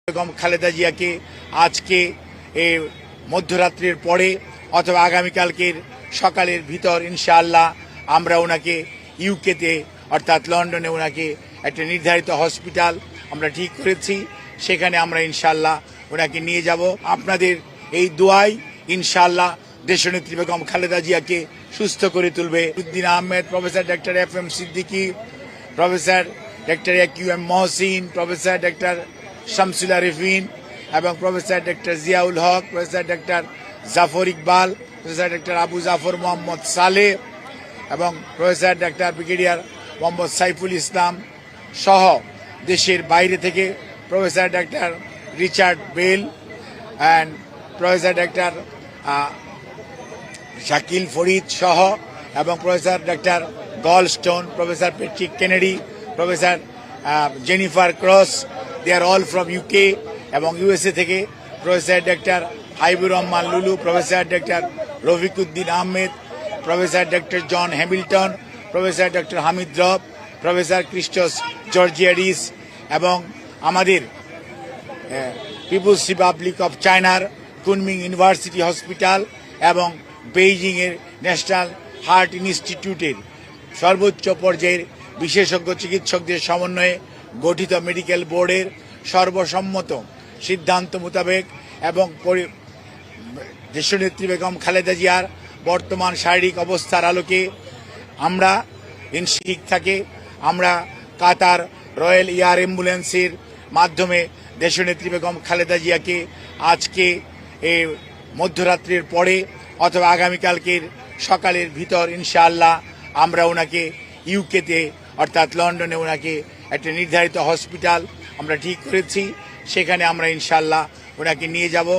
বেগম খালেদা জিয়াকে আজকে মধ্যরাত্রির পরে অথবা আগামীকালকের সকালের ভিতর ইনশাআল্লাহ আমরা ওনাকে ইউকেতে অর্থাৎ লন্ডনে ওনাকে একটা নির্ধারিত হসপিটাল আমরা ঠিক করেছি, সেখানে আমরা ইনশাআল্লাহ ওনাকে নিয়ে যাব। আপনাদের এই দোয়াই ইনশাআল্লাহ দেশনেত্রী বেগম খালেদা জিয়াকে সুস্থ করে তুলবে। Uddin Ahmed, professor doctor FM Siddiqui, professor doctor AQM Mohsin, professor doctor Shamsul Arifin এবং professor doctor Ziaul Haque, professor doctor Zafar Iqbal, professor doctor Abu Zafar Mohammad Saleh এবং professor doctor brigadier Mohammad Saiful Islam সহ দেশের বাইরে থেকে professor doctor Richard Bell and professor doctor Shakil Farid সহ এবং professor doctor Goldstone, professor Patrick Kennedy, professor Jennifer Cross, they are all from UK এবং USA থেকে professor doctor Haibur Rahman Lulu, professor doctor Rafiquddin Ahmed, professor doctor John Hamilton, professor doctor Hamid Rab, professor Christos Georgiadis এবং আমাদের People's Republic of চায়নার Kunming university hospital এবং বেইজিংয়ের national heart ইনস্টিটিউটের সর্বোচ্চ পর্যায়ের বিশেষজ্ঞ চিকিৎসকদের সমন্বয়ে গঠিত মেডিকেল বোর্ডের সর্বসম্মত সিদ্ধান্ত মোতাবেক এবং দেশনেত্রী বেগম খালেদা জিয়ার বর্তমান শারীরিক অবস্থার আলোকে আমরা ঠিক থাকে আমরা কাতার রয়্যাল এয়ার অ্যাম্বুলেন্সের মাধ্যমে দেশনেত্রী বেগম খালেদা জিয়াকে আজকে মধ্যরাত্রির পরে অথবা আগামীকালকের সকালের ভিতর ইনশাআল্লাহ আমরা ওনাকে ইউকেতে অর্থাৎ লন্ডনে ওনাকে একটা নির্ধারিত হসপিটাল আমরা ঠিক করেছি, সেখানে আমরা ইনশাআল্লাহ ওনাকে নিয়ে যাব।